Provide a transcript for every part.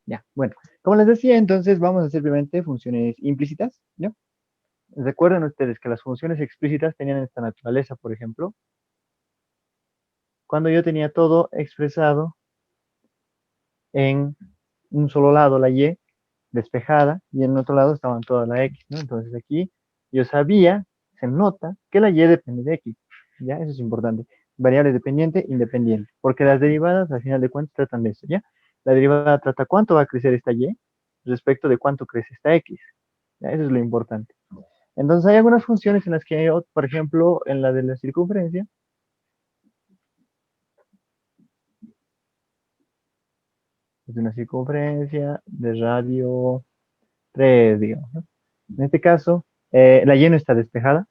Ya, bueno, como les decía, entonces vamos a hacer simplemente funciones implícitas, ¿ya? Recuerden ustedes que las funciones explícitas tenían esta naturaleza, por ejemplo, cuando yo tenía todo expresado en un solo lado, la y, despejada, y en otro lado estaban todas la x, ¿no? Entonces aquí yo sabía, se nota, que la y depende de x, ¿ya? Eso es importante. Variable dependiente, independiente, porque las derivadas, al final de cuentas, tratan de eso, ¿ya? La derivada trata cuánto va a crecer esta y respecto de cuánto crece esta x, ¿ya? Eso es lo importante. Entonces hay algunas funciones en las que, por ejemplo, en la de la circunferencia, es una circunferencia de radio 3, digamos, ¿no? En este caso, la y no está despejada.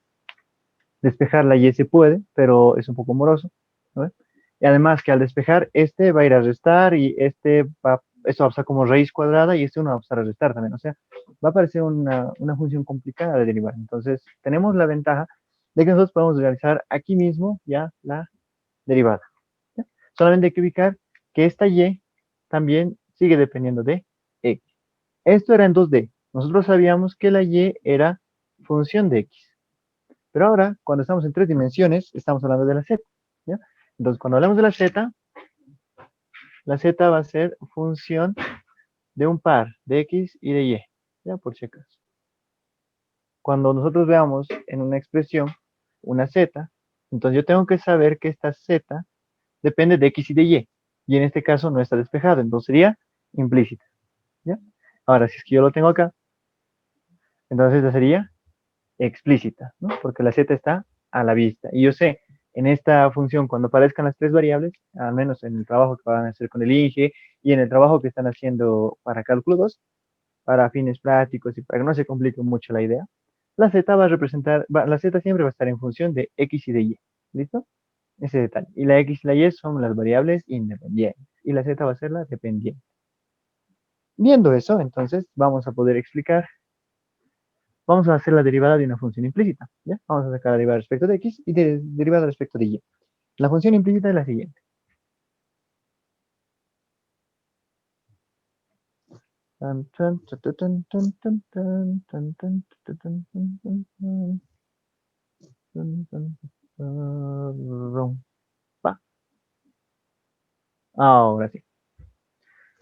Despejar la y se puede, pero es un poco moroso, ¿no? Y además que al despejar, este va a ir a restar y esto va a pasar como raíz cuadrada y este uno va a pasar a restar también. O sea, va a parecer una función complicada de derivar. Entonces, tenemos la ventaja de que nosotros podemos realizar aquí mismo ya la derivada, ¿ya? Solamente hay que ubicar que esta y también sigue dependiendo de x. Esto era en 2D. Nosotros sabíamos que la y era función de x. Pero ahora, cuando estamos en 3 dimensiones, estamos hablando de la z, ¿ya? Entonces, cuando hablamos de la z va a ser función de un par de x y de y, ¿ya? Por si acaso. Cuando nosotros veamos en una expresión una z, entonces yo tengo que saber que esta z depende de x y de y. Y en este caso no está despejado, entonces sería implícita, ¿ya? Ahora, si es que yo lo tengo acá, entonces esta sería explícita, ¿no? Porque la z está a la vista. Y yo sé, en esta función, cuando aparezcan las 3 variables, al menos en el trabajo que van a hacer con el INGE y en el trabajo que están haciendo para cálculo 2, para fines prácticos y para que no se complique mucho la idea, la z va a representar, la z siempre va a estar en función de x y de y. ¿Listo? Ese detalle. Y la x y la y son las variables independientes. Y la z va a ser la dependiente. Viendo eso, entonces vamos a poder explicar. Vamos a hacer la derivada de una función implícita, ¿ya? Vamos a sacar la derivada respecto de x y derivada respecto de y. La función implícita es la siguiente. Va. Ahora sí.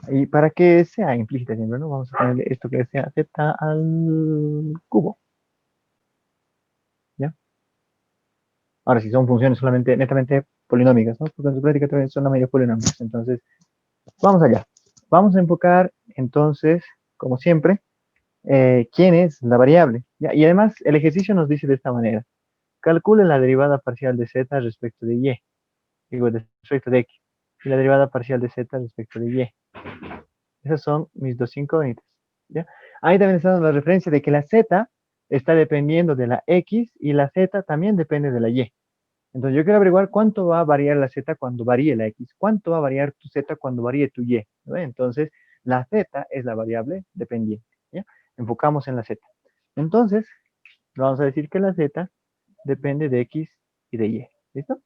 Y para que sea implícita siempre, ¿no? Vamos a ponerle esto que sea z al cubo, ¿ya? Ahora sí, son funciones solamente, netamente polinómicas, ¿no? Porque en su práctica también son la mayoría polinomios. Entonces, vamos allá. Vamos a enfocar, entonces, como siempre, quién es la variable, ¿ya? Y además, el ejercicio nos dice de esta manera. Calcule la derivada parcial de z respecto de y, digo, respecto de x, y la derivada parcial de z respecto de y. Esas son mis dos incógnitas, ¿ya? Ahí también está la referencia de que la z está dependiendo de la x y la z también depende de la y. Entonces yo quiero averiguar cuánto va a variar la z cuando varíe la x, cuánto va a variar tu z cuando varíe tu y, ¿no? Entonces la z es la variable dependiente, ¿ya? Enfocamos en la z. Entonces, vamos a decir que la z depende de x y de y, ¿listo?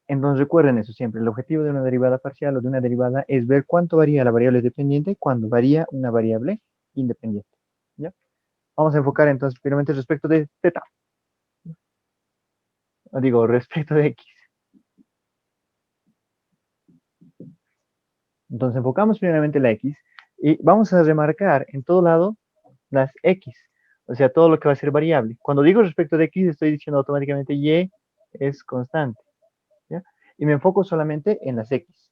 Entonces recuerden eso siempre, el objetivo de una derivada parcial o de una derivada es ver cuánto varía la variable dependiente cuando varía una variable independiente, ¿ya? Vamos a enfocar entonces primeramente respecto de z, o digo, respecto de x. Entonces enfocamos primeramente la x y vamos a remarcar en todo lado las x, o sea, todo lo que va a ser variable. Cuando digo respecto de x, estoy diciendo automáticamente y es constante, ¿ya? Y me enfoco solamente en las x.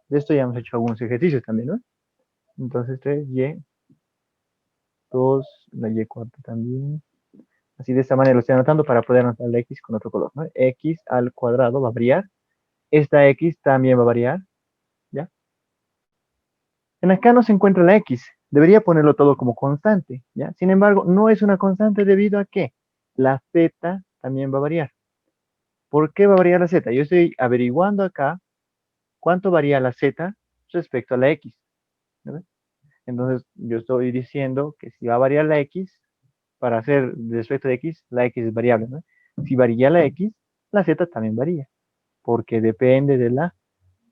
De esto ya hemos hecho algunos ejercicios también, ¿no? Entonces, 3, y, 2, la y cuarta también. Así de esta manera lo estoy anotando para poder anotar la x con otro color, ¿no? X al cuadrado va a variar. Esta x también va a variar, ¿ya? En acá no se encuentra la x. Debería ponerlo todo como constante, ¿ya? Sin embargo, no es una constante debido a que la z también va a variar. ¿Por qué va a variar la z? Yo estoy averiguando acá cuánto varía la z respecto a la x, ¿no? Entonces, yo estoy diciendo que si va a variar la x, para hacer respecto de x, la x es variable, ¿no? Si varía la x, z también varía, porque depende de la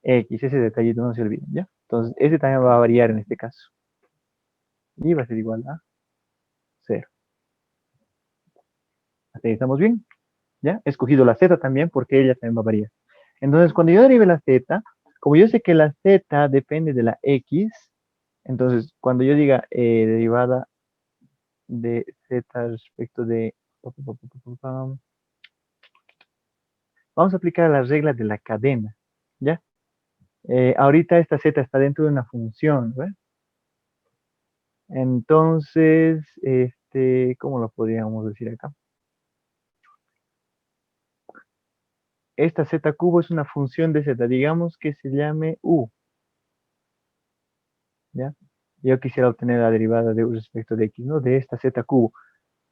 x. Ese detallito no se olviden, ¿ya? Entonces, ese también va a variar en este caso. Y va a ser igual a 0. Hasta ahí estamos bien. ¿Ya? He escogido la z también porque ella también va a variar. Entonces, cuando yo derive la z, como yo sé que la z depende de la x, entonces, cuando yo diga derivada de z respecto de... Vamos a aplicar las reglas de la cadena, ¿ya? Ahorita esta z está dentro de una función, ¿ves? Entonces, ¿cómo lo podríamos decir acá? Esta z cubo es una función de z, digamos que se llame u, ¿ya? Yo quisiera obtener la derivada de u respecto de x, ¿no? De esta z cubo,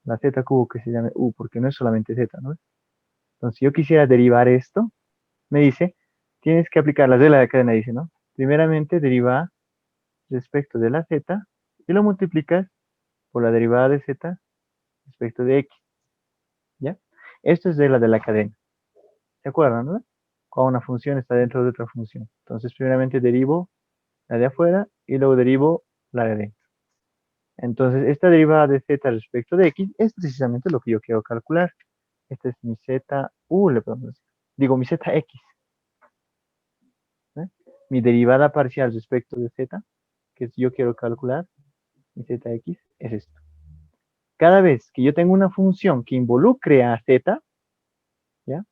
la z cubo que se llame u, porque no es solamente z, ¿no? Entonces, si yo quisiera derivar esto, me dice, tienes que aplicar la regla de la cadena, dice, ¿no? Primeramente, deriva respecto de la z y lo multiplicas por la derivada de z respecto de x, ¿ya? Esto es regla de la cadena. ¿Se acuerdan, no? Cuando una función está dentro de otra función. Entonces, primeramente derivo la de afuera y luego derivo la de adentro. Entonces, esta derivada de z respecto de x es precisamente lo que yo quiero calcular. Este es mi z u, le podemos decir. Digo, mi zx. ¿Eh? Mi derivada parcial respecto de z, que yo quiero calcular, mi zx, es esto. Cada vez que yo tengo una función que involucre a z, ¿ya?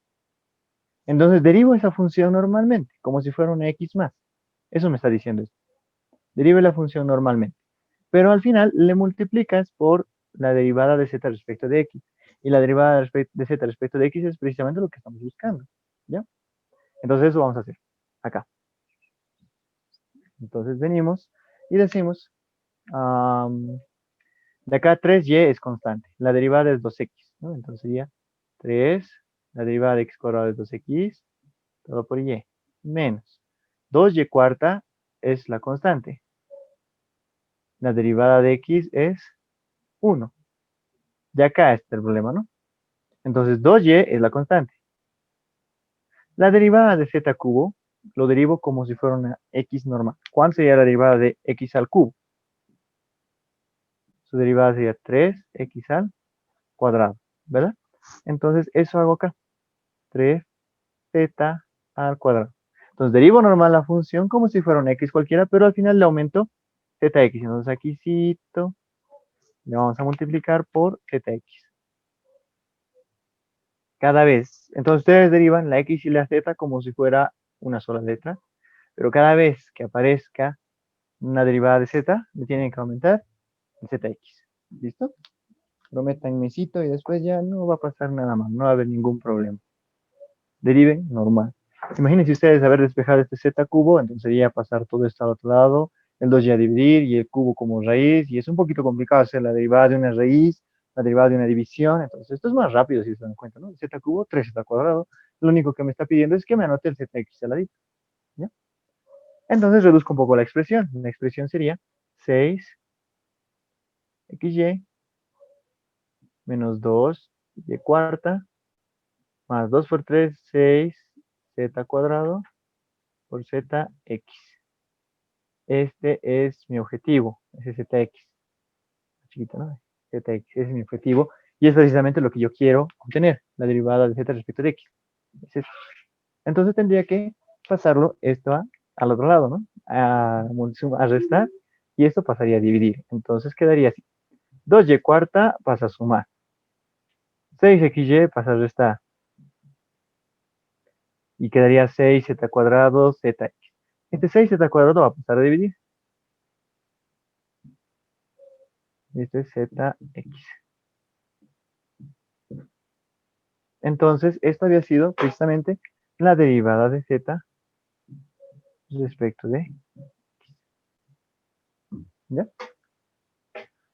Entonces derivo esa función normalmente, como si fuera una x más. Eso me está diciendo esto. Derive la función normalmente. Pero al final le multiplicas por la derivada de z respecto de x. Y la derivada de z respecto de x es precisamente lo que estamos buscando. ¿Ya? Entonces eso vamos a hacer acá. Entonces venimos y decimos, de acá 3y es constante. La derivada es 2x, ¿no? Entonces sería 3, la derivada de x cuadrado es 2x, todo por y, menos 2y cuarta es la constante. La derivada de x es 1. De acá está el problema, ¿no? Entonces 2y es la constante. La derivada de z cubo lo derivo como si fuera una x normal. ¿Cuánto sería la derivada de x al cubo? Su derivada sería 3x al cuadrado, ¿verdad? Entonces eso hago acá. 3z al cuadrado. Entonces derivo normal la función como si fuera una x cualquiera, pero al final le aumento zx. Entonces aquí le vamos a multiplicar por zx. Cada vez. Entonces ustedes derivan la x y la z como si fuera una sola letra, pero cada vez que aparezca una derivada de z, le tienen que aumentar el zx. ¿Listo? Lo metan en mesito y después ya no va a pasar nada más, no va a haber ningún problema. Deriven normal. Imagínense ustedes haber despejado este z cubo, entonces sería pasar todo esto al otro lado, el 2 ya dividir y el cubo como raíz, y es un poquito complicado hacer la derivada de una raíz, la derivada de una división, entonces esto es más rápido si se dan cuenta, ¿no? Z cubo, 3z cuadrado, lo único que me está pidiendo es que me anote el zx al ladito, ¿ya? Entonces reduzco un poco la expresión sería 6xy menos 2y cuarta, más 2 por 3, 6z cuadrado por zx. Este es mi objetivo, ese zx. Chiquito, ¿no? Zx, ese es mi objetivo. Y es precisamente lo que yo quiero obtener, la derivada de z respecto de x. Es esto. Entonces tendría que pasarlo esto al otro lado, ¿no? A restar, y esto pasaría a dividir. Entonces quedaría así. 2y cuarta pasa a sumar. 6xy pasa a restar. Y quedaría 6z cuadrado zx. Este 6z cuadrado va a pasar a dividir. Este es zx. Entonces, esto había sido precisamente la derivada de z respecto de x. ¿Ya?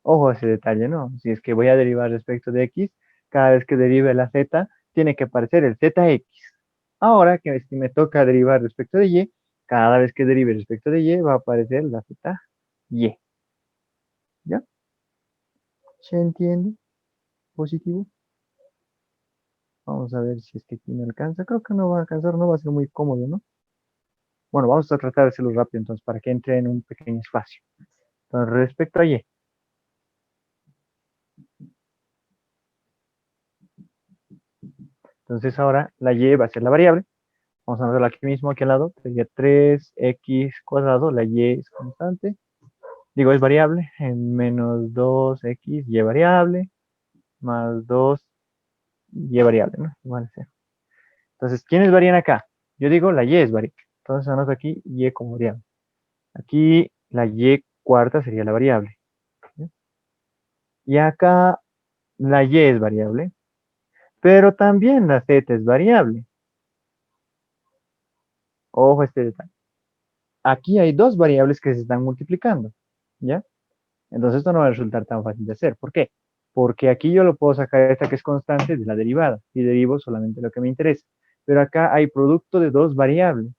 Ojo a ese detalle, ¿no? Si es que voy a derivar respecto de x, cada vez que derive la z, tiene que aparecer el zx. Ahora que si me toca derivar respecto de y, cada vez que derive respecto de y, va a aparecer la y. ¿Ya? ¿Se entiende? Positivo. Vamos a ver si es que aquí me alcanza. Creo que no va a alcanzar, no va a ser muy cómodo, ¿no? Bueno, vamos a tratar de hacerlo rápido entonces para que entre en un pequeño espacio. Entonces, respecto a y. Entonces ahora la y va a ser la variable. Vamos a anotarla aquí mismo, aquí al lado. Sería 3x cuadrado. La y es constante. Digo, es variable. En menos 2x y variable. Más 2 y variable, ¿no? Igual a 0. Entonces, ¿quiénes varían acá? Yo digo la y es variable. Entonces anoto aquí y como variable. Aquí la y cuarta sería la variable. ¿Sí? Y acá la y es variable. Pero también la z es variable. Ojo este detalle. Aquí hay dos variables que se están multiplicando. ¿Ya? Entonces esto no va a resultar tan fácil de hacer. ¿Por qué? Porque aquí yo lo puedo sacar esta que es constante de la derivada y derivo solamente lo que me interesa. Pero acá hay producto de dos variables.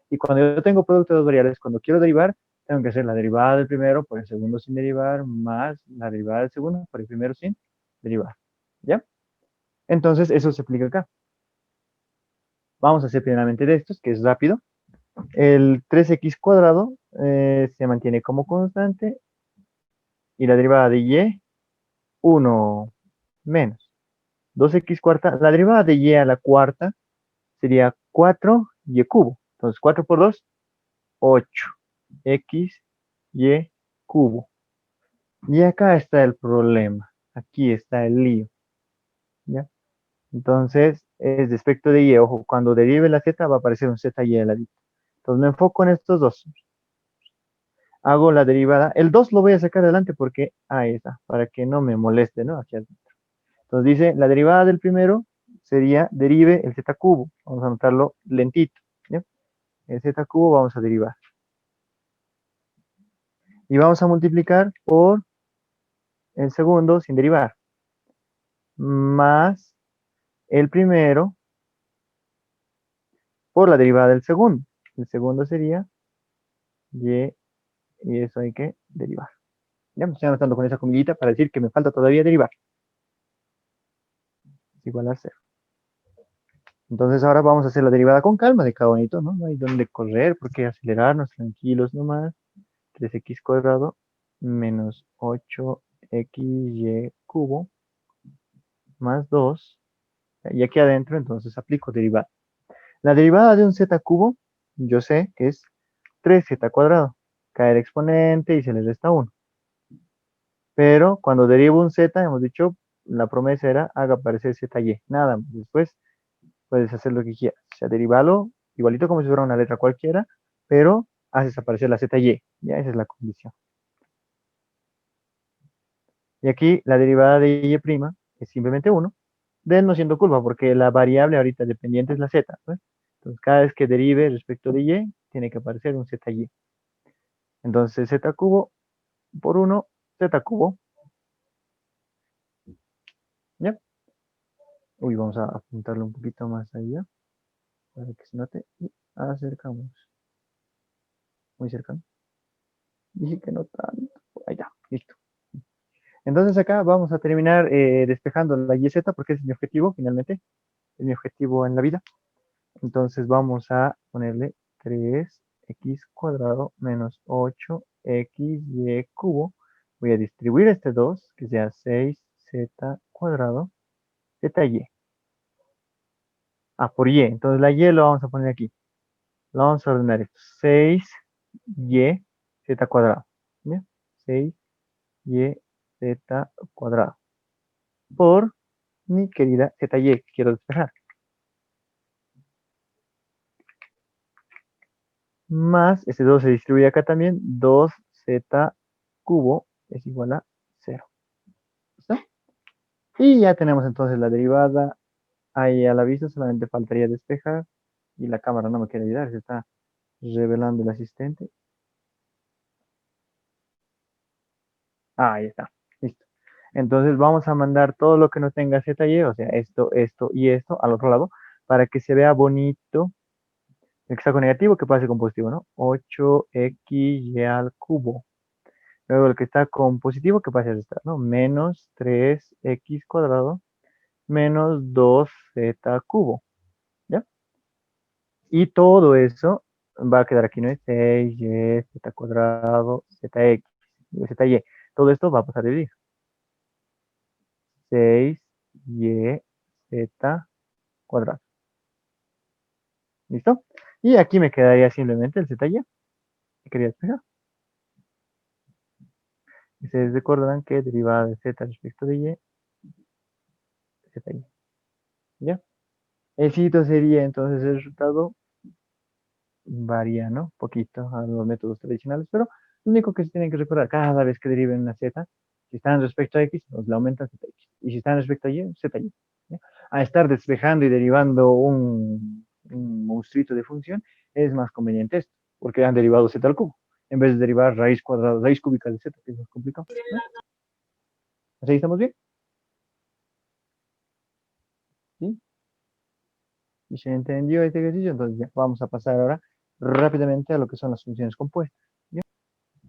Y cuando yo tengo producto de dos variables, cuando quiero derivar, tengo que hacer la derivada del primero por el segundo sin derivar, más la derivada del segundo por el primero sin derivar. ¿Ya? Entonces eso se aplica acá. Vamos a hacer primeramente de estos, que es rápido. El 3x cuadrado se mantiene como constante y la derivada de y, 1 menos 2x cuarta. La derivada de y a la cuarta sería 4y cubo. Entonces 4 por 2, 8. X, y cubo. Y acá está el problema. Aquí está el lío. ¿Ya? Entonces, es respecto de y. Ojo, cuando derive la z va a aparecer un zy al ladito. Entonces me enfoco en estos dos. Hago la derivada. El 2 lo voy a sacar adelante porque ahí está, para que no me moleste, ¿no? Aquí adentro. Entonces dice, la derivada del primero sería derive el z cubo. Vamos a anotarlo lentito. ¿Ya? El z cubo vamos a derivar. Y vamos a multiplicar por el segundo sin derivar. Más el primero por la derivada del segundo. El segundo sería y, y eso hay que derivar. Ya me estoy anotando con esa comillita para decir que me falta todavía derivar. Es igual a 0. Entonces ahora vamos a hacer la derivada con calma de cada bonito, ¿no? No hay donde correr, porque acelerarnos tranquilos nomás. 3x cuadrado menos 8xy cubo más 2. Y aquí adentro entonces aplico derivada. La derivada de un z cubo, yo sé que es 3z cuadrado. Cae el exponente y se le resta 1. Pero cuando derivo un z, hemos dicho, la promesa era haga aparecer zy. Nada más. Después puedes hacer lo que quieras. O sea, derivalo igualito como si fuera una letra cualquiera, pero haces aparecer la zy. Ya esa es la condición. Y aquí la derivada de y' es simplemente 1, de no siendo curva, porque la variable ahorita dependiente es la z. ¿Pues? Entonces, cada vez que derive respecto de y, tiene que aparecer un zy. Entonces, z cubo por 1, z cubo. ¿Ya? Uy, vamos a apuntarlo un poquito más allá, para que se note. Y acercamos. Muy cercano. Dije que no tanto. Ahí está, listo. Entonces acá vamos a terminar despejando la YZ porque ese es mi objetivo finalmente. Es mi objetivo en la vida. Entonces vamos a ponerle 3x cuadrado menos 8xy cubo. Voy a distribuir este 2, que sea 6z cuadrado, zy. Ah, por y. Entonces la y lo vamos a poner aquí. Lo vamos a ordenar esto. 6y z cuadrado. ¿Ya? 6y z cuadrado. Por mi querida zy que quiero despejar. Más, este 2 se distribuye acá también, 2z cubo es igual a 0. ¿Listo? Y ya tenemos entonces la derivada ahí a la vista, solamente faltaría despejar. Y la cámara no me quiere ayudar, se está revelando el asistente. Ahí está, listo. Entonces vamos a mandar todo lo que no tenga ZY, o sea, esto y esto al otro lado, para que se vea bonito. El que está con negativo, que pase con positivo, ¿no? 8xy al cubo. Luego el que está con positivo, que pase a restar, ¿no? Menos 3x cuadrado menos 2z cubo. ¿Ya? Y todo eso va a quedar aquí, ¿no? Es 6y z cuadrado zx, digo, zy. Todo esto va a pasar a dividir. 6y z cuadrado. ¿Listo? Y aquí me quedaría simplemente el zy que quería despejar. Ustedes recordarán que derivada de z respecto de y, zy. ¿Ya? El sitio sería entonces el resultado varía, ¿no? Poquito a los métodos tradicionales, pero lo único que se tienen que recordar, cada vez que deriven una z, si están respecto a x, nos la aumenta zx. Y si están respecto a y, zy. ¿Ya? A estar despejando y derivando un monstruito de función, es más conveniente esto, porque han derivado z al cubo, en vez de derivar raíz cuadrada, raíz cúbica de z, que es más complicado. ¿No? ¿Así estamos bien? ¿Sí? Y se entendió este ejercicio, entonces ya vamos a pasar ahora rápidamente a lo que son las funciones compuestas. ¿Ya?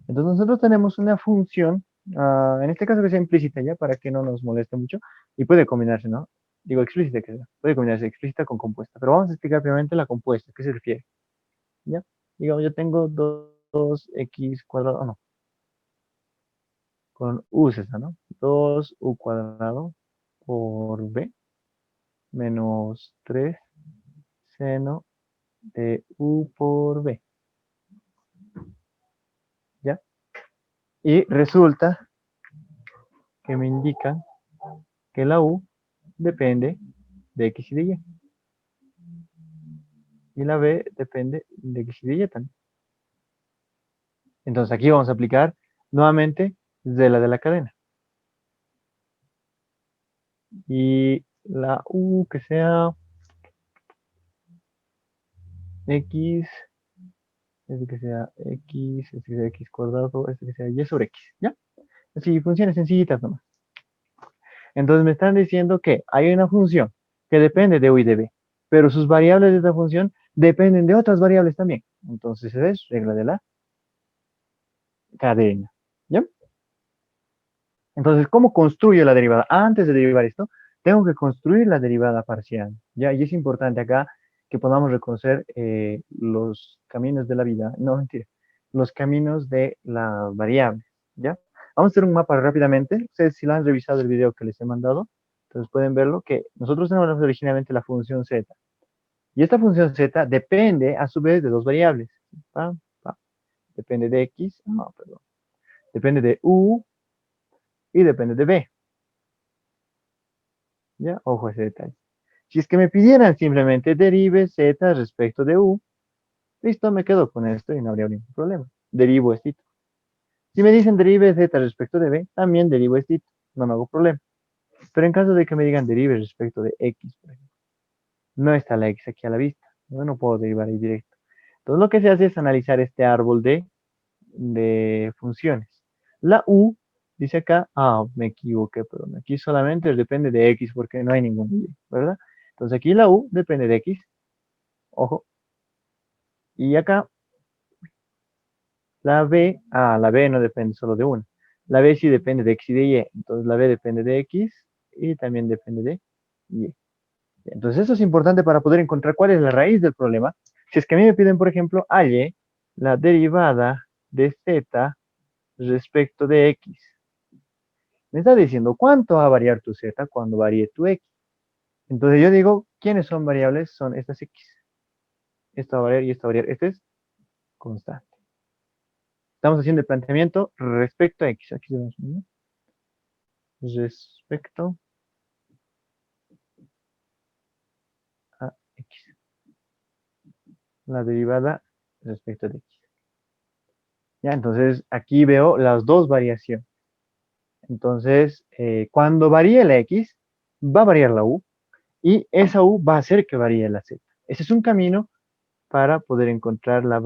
Entonces nosotros tenemos una función, en este caso que sea implícita ya, para que no nos moleste mucho, y puede combinarse, ¿no? Digo explícita, que sea, puede combinarse explícita con compuesta, pero vamos a explicar primeramente la compuesta, ¿qué se refiere? ¿Ya? Digamos, yo tengo 2x cuadrado, no, con u es esa, ¿no? 2u cuadrado por b menos 3 seno de u por b, ¿ya? Y resulta que me indican que la u depende de x y de y. Y la b depende de x y de y también. Entonces aquí vamos a aplicar nuevamente de la cadena. Y la u que sea x, este que sea x, este que sea x cuadrado, este que sea y sobre x, ¿ya? Así, funciones sencillitas nomás. Entonces me están diciendo que hay una función que depende de u y de b, pero sus variables de esta función dependen de otras variables también. Entonces es regla de la cadena, ¿ya? Entonces, ¿cómo construyo la derivada? Antes de derivar esto, tengo que construir la derivada parcial, ¿ya? Y es importante acá que podamos reconocer los caminos de la vida, no, mentira, los caminos de las variables, ¿ya? Vamos a hacer un mapa rápidamente. Ustedes si lo han revisado el video que les he mandado, entonces pueden verlo que nosotros tenemos originalmente la función z. Y esta función z depende a su vez de dos variables. ¿Va? ¿Va? Depende de x, no, perdón. Depende de u y depende de b. ¿Ya? Ojo a ese detalle. Si es que me pidieran simplemente derive z respecto de u, listo, me quedo con esto y no habría ningún problema. Derivo esto. Si me dicen derive z respecto de b, también derivo esto, no me hago problema. Pero en caso de que me digan derive respecto de x, por ejemplo, no está la x aquí a la vista. Yo no puedo derivar ahí directo. Entonces lo que se hace es analizar este árbol de funciones. La u dice acá, me equivoqué, perdón, aquí solamente depende de x porque no hay ningún y, ¿verdad? Entonces aquí la u depende de x, ojo, y acá la b no depende solo de una, la b sí depende de x y de y, entonces la b depende de x y también depende de y. Entonces eso es importante para poder encontrar cuál es la raíz del problema. Si es que a mí me piden, por ejemplo, halle la derivada de z respecto de x. Me está diciendo cuánto va a variar tu z cuando varíe tu x. Entonces yo digo, ¿quiénes son variables? Son estas x. Esta va a variar y esta va a variar. Este es constante. Estamos haciendo el planteamiento respecto a x. Aquí tenemos, ¿no? Respecto a x. La derivada respecto de x. Ya, entonces aquí veo las dos variaciones. Entonces, cuando varíe la x, va a variar la u y esa u va a hacer que varíe la z. Ese es un camino para poder encontrar la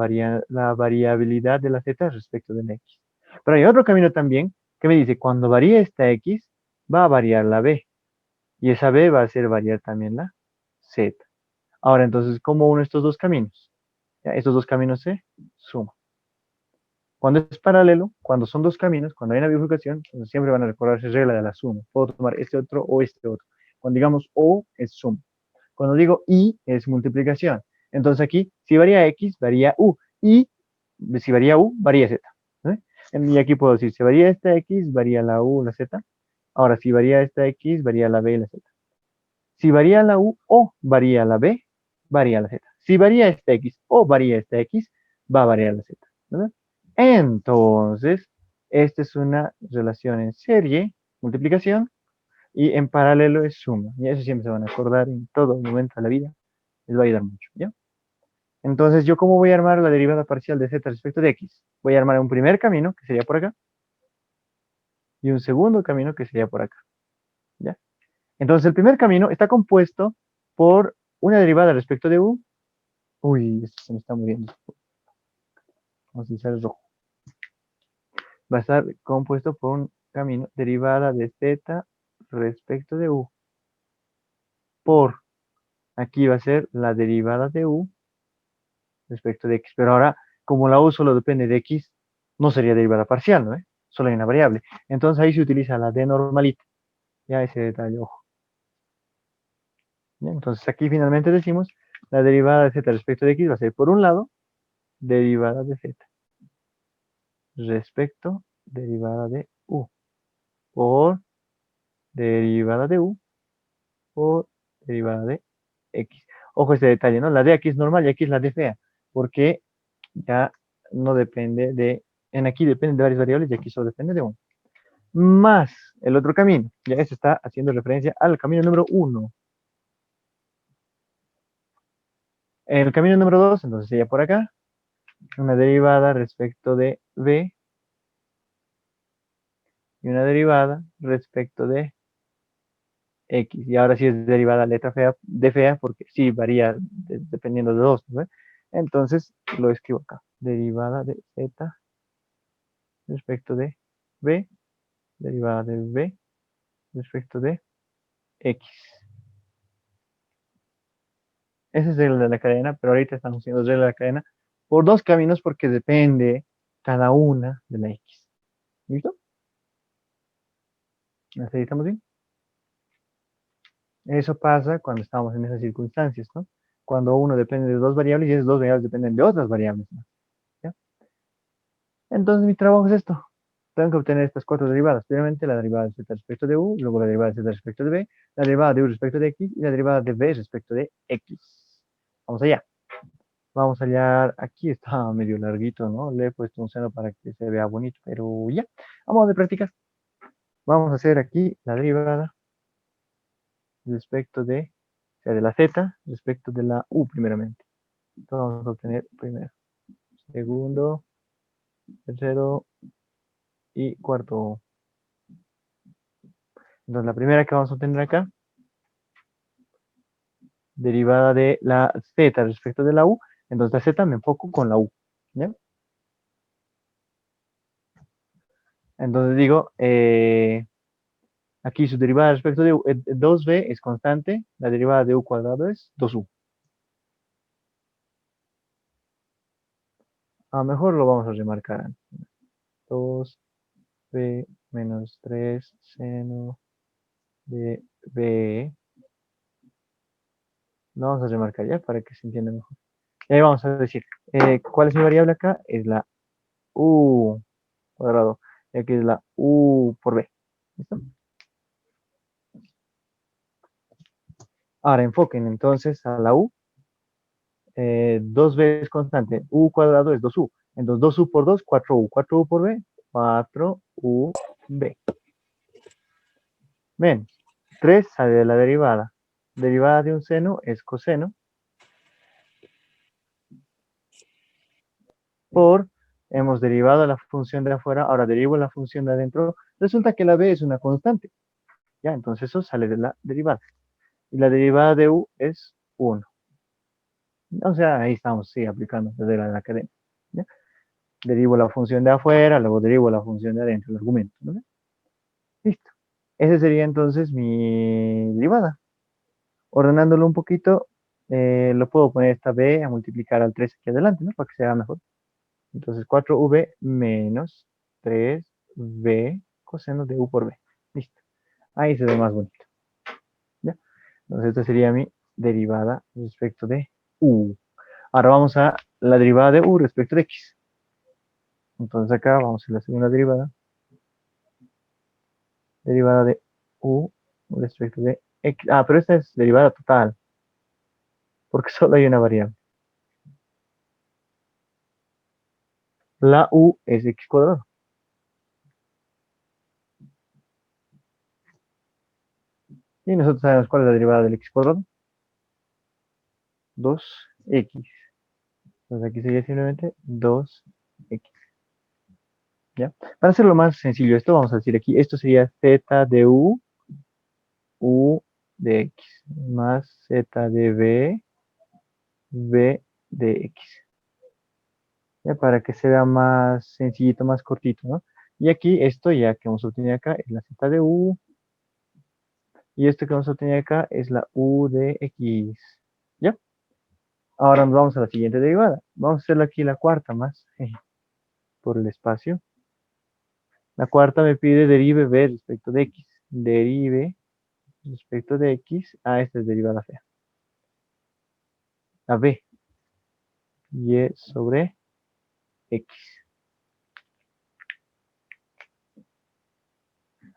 variabilidad de la z respecto de la x. Pero hay otro camino también que me dice, cuando varíe esta x, va a variar la b. Y esa b va a hacer variar también la z. Ahora, entonces, ¿cómo uno estos dos caminos? ¿Ya? Estos dos caminos se suman. Cuando es paralelo, cuando son dos caminos, cuando hay una bifurcación, pues siempre van a recordarse regla de la suma. Puedo tomar este otro o este otro. Cuando digamos o, es suma. Cuando digo y, es multiplicación. Entonces aquí, si varía x, varía u. Y si varía u, varía z. ¿No? Y aquí puedo decir, si varía esta x, varía la u, la z. Ahora, si varía esta x, varía la b y la z. Si varía la u o varía la b, varía la z. Si varía esta x o varía esta x, va a variar la z. ¿Verdad? Entonces, esta es una relación en serie, multiplicación, y en paralelo es suma. Y eso siempre se van a acordar en todo momento de la vida. Les va a ayudar mucho, ¿ya? Entonces, ¿yo cómo voy a armar la derivada parcial de z respecto de x? Voy a armar un primer camino, que sería por acá, y un segundo camino, que sería por acá, ¿ya? Entonces, el primer camino está compuesto por una derivada respecto de u. Uy, esto se me está muriendo. Vamos a usar el rojo. Va a estar compuesto por un camino derivada de z respecto de u. Por, aquí va a ser la derivada de u respecto de x. Pero ahora, como la u solo depende de x, no sería derivada parcial, ¿no? Solo hay una variable. Entonces ahí se utiliza la d normalita. Ya ese detalle, ojo. ¿Ya? Entonces aquí finalmente decimos la derivada de z respecto de x va a ser por un lado derivada de z respecto derivada de u por derivada de u por derivada de x. Ojo este detalle, ¿no? La d aquí es normal y aquí es la d fea, porque ya no depende de, en aquí depende de varias variables y aquí solo depende de uno. Más el otro camino, ya este está haciendo referencia al camino número 1. El camino número 2, entonces sería por acá, una derivada respecto de b y una derivada respecto de x. Y ahora sí es derivada letra fea, de fea, porque sí varía dependiendo de dos, ¿no? Entonces lo escribo acá. Derivada de z respecto de b, derivada de b respecto de x. Ese es el de la cadena, pero ahorita estamos haciendo el de la cadena por dos caminos porque depende cada una de la x. ¿Listo? ¿Hasta ahí estamos bien? Eso pasa cuando estamos en esas circunstancias, ¿no? Cuando uno depende de dos variables y esas dos variables dependen de otras variables, ¿no? ¿Ya? Entonces mi trabajo es esto. Tengo que obtener estas cuatro derivadas. Primeramente la derivada de z respecto de u, luego la derivada de z respecto de b, la derivada de u respecto de x y la derivada de b respecto de x. Vamos allá. Vamos allá. Aquí está medio larguito, ¿no? Le he puesto un seno para que se vea bonito, pero ya. Vamos a practicar. Vamos a hacer aquí la derivada respecto de, o sea, de la z respecto de la u primeramente. Entonces vamos a obtener primero, segundo, tercero y cuarto. Entonces la primera que vamos a obtener acá, derivada de la z respecto de la u. Entonces la z me enfoco con la u. ¿Ya? Entonces digo, aquí su derivada respecto de u, 2b es constante, la derivada de u cuadrado es 2u. A lo mejor lo vamos a remarcar. 2b menos 3 seno de b. Lo vamos a remarcar ya para que se entienda mejor. Y ahí vamos a decir, ¿cuál es mi variable acá? Es la u cuadrado. Y aquí es la u por b. ¿Listo? Ahora enfoquen entonces a la u. 2b es constante. U cuadrado es 2u. Entonces 2u por 2, 4u. 4u por b, 4ub. Menos 3 sale de la derivada. Derivada de un seno es coseno por, hemos derivado la función de afuera, ahora derivo la función de adentro. Resulta que la b es una constante. Ya, entonces eso sale de la derivada. Y la derivada de u es 1. O sea, ahí estamos, sí, aplicando desde la cadena. ¿Ya? Derivo la función de afuera, luego derivo la función de adentro, el argumento. ¿No? Listo. Ese sería entonces mi derivada. Ordenándolo un poquito, lo puedo poner esta b a multiplicar al 3 aquí adelante, ¿no? Para que sea mejor. Entonces 4v menos 3b coseno de u por b. Listo. Ahí se ve más bonito. ¿Ya? Entonces esta sería mi derivada respecto de u. Ahora vamos a la derivada de u respecto de x. Entonces acá vamos a la segunda derivada. Derivada de u respecto de x. Ah, pero esta es derivada total, porque solo hay una variable. La u es x cuadrado. Y nosotros sabemos cuál es la derivada del x cuadrado. 2x. Entonces aquí sería simplemente 2x. ¿Ya? Para hacerlo más sencillo esto, vamos a decir aquí, esto sería z de u de x, más z de b de x. ¿Ya? Para que sea más sencillito, más cortito, ¿no? Y aquí, esto ya que vamos a obtener acá es la z de u, y esto que vamos a obtener acá es la u de x. ¿Ya? Ahora nos vamos a la siguiente derivada. Vamos a hacerle aquí la cuarta más, por el espacio. La cuarta me pide derive b respecto de x. Derive respecto de x. Ah, esta es derivada fea. La b. Y sobre x.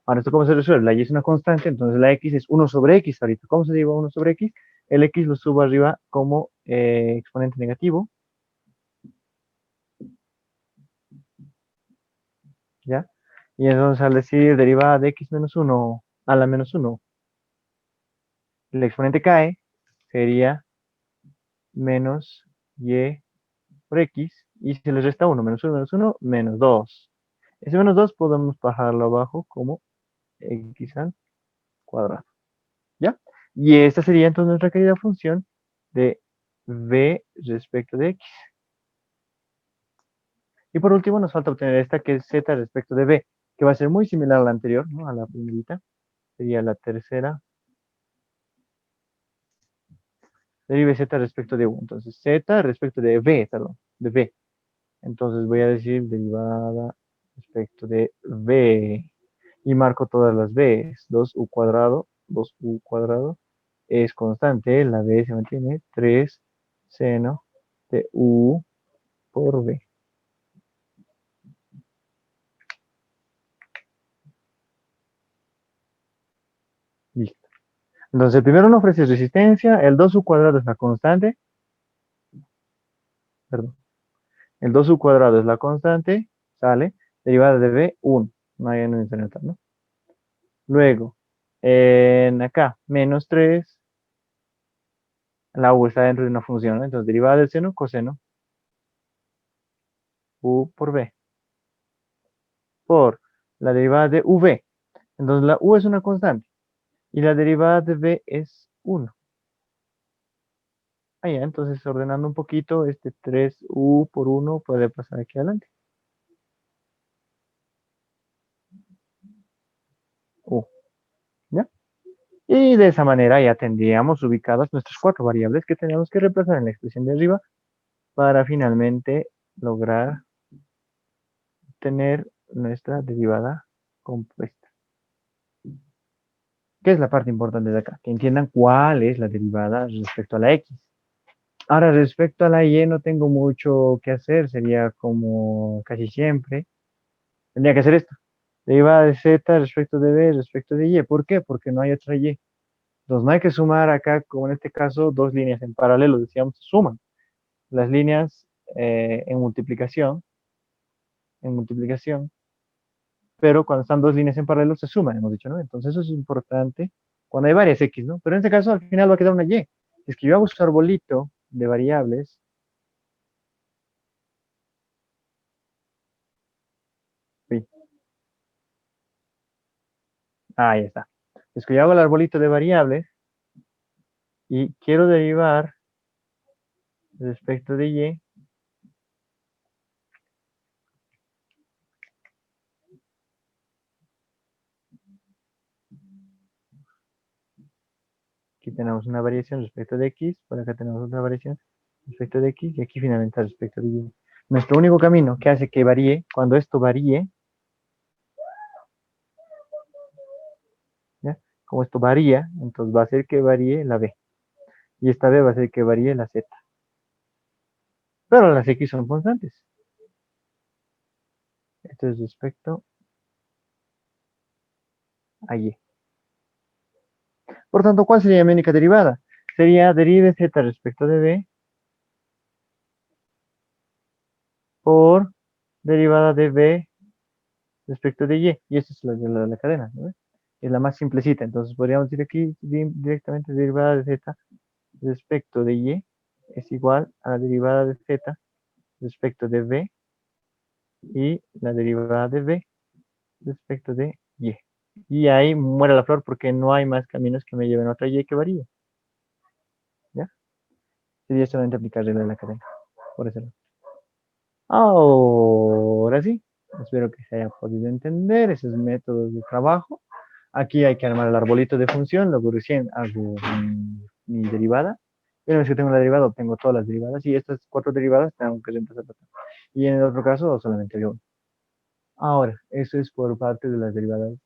Ahora, ¿esto cómo se resuelve? La y es una constante, entonces la x es 1 sobre x ahorita. ¿Cómo se deriva 1 sobre x? El x lo subo arriba como exponente negativo, ¿ya? Y entonces al decir derivada de x menos 1 a la menos 1, el exponente cae, sería menos y por x, y se le resta 1, menos 1, menos 2. Ese menos 2 podemos bajarlo abajo como x al cuadrado, ¿ya? Y esta sería entonces nuestra querida función de v respecto de x. Y por último nos falta obtener esta que es z respecto de b, que va a ser muy similar a la anterior, ¿no? A la primerita. Sería la tercera. Derive z respecto de u. Entonces z respecto de b, perdón, de b. Entonces voy a decir derivada respecto de b. Y marco todas las b's. 2u cuadrado es constante. La b se mantiene. 3 seno de u por b. Listo. Entonces el primero no ofrece resistencia. El 2u cuadrado es la constante. Perdón. El 2u cuadrado es la constante. Sale. Derivada de b, 1. No hay en el ¿no? Luego, en acá, menos 3, la u está dentro de una función, ¿no? Entonces, derivada del seno, coseno, u por b, por la derivada de v. Entonces, la u es una constante, y la derivada de b es 1. Ah, ya, entonces, ordenando un poquito, este 3u por 1 puede pasar aquí adelante. U, ¿ya? Y de esa manera ya tendríamos ubicadas nuestras cuatro variables que tenemos que reemplazar en la expresión de arriba para finalmente lograr tener nuestra derivada compuesta. ¿Qué es la parte importante de acá? Que entiendan cuál es la derivada respecto a la x. Ahora, respecto a la y no tengo mucho que hacer, sería como casi siempre. Tendría que hacer esto. Derivada de z respecto de b respecto de y. ¿Por qué? Porque no hay otra y. Entonces no hay que sumar acá, como en este caso, dos líneas en paralelo. Decíamos, suman las líneas en multiplicación, pero cuando están dos líneas en paralelo se suman, hemos dicho, ¿no? Entonces eso es importante cuando hay varias x, ¿no? Pero en este caso al final va a quedar una y. Es que yo hago su arbolito de variables, sí, ahí está. Es que yo hago el arbolito de variables y quiero derivar respecto de y. Aquí tenemos una variación respecto de x, por acá tenemos otra variación respecto de x y aquí finalmente respecto de y. Nuestro único camino que hace que varíe, cuando esto varíe, ¿ya? Como esto varía, entonces va a hacer que varíe la b. Y esta b va a hacer que varíe la z. pero las X son constantes. Esto es respecto a Y. Por tanto, ¿cuál sería mi única derivada? Sería derive Z respecto de B por derivada de B respecto de Y. Y esta es la cadena, ¿no? Es la más simplecita. Entonces podríamos decir aquí directamente derivada de Z respecto de Y es igual a la derivada de Z respecto de B y la derivada de B respecto de Y. Y ahí muere la flor porque no hay más caminos que me lleven a otra Y que varíe. ¿Ya? Sería solamente aplicar regla de la cadena. Por eso. Ahora sí. Espero que se haya podido entender esos métodos de trabajo. Aquí hay que armar el arbolito de función. Luego recién hago mi derivada. Y una vez que tengo la derivada, obtengo todas las derivadas. Y estas 4 derivadas tengo que reemplazar. Y en el otro caso, solamente había una. Ahora, eso es por parte de las derivadas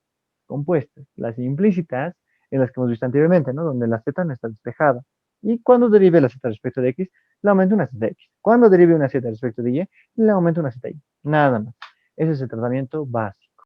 compuestas. Las implícitas, en las que hemos visto anteriormente, ¿no? Donde la z no está despejada. Y cuando derive la z respecto de x, le aumento una zx. Cuando derive una z respecto de y, le aumento una zy. Nada más. Ese es el tratamiento básico.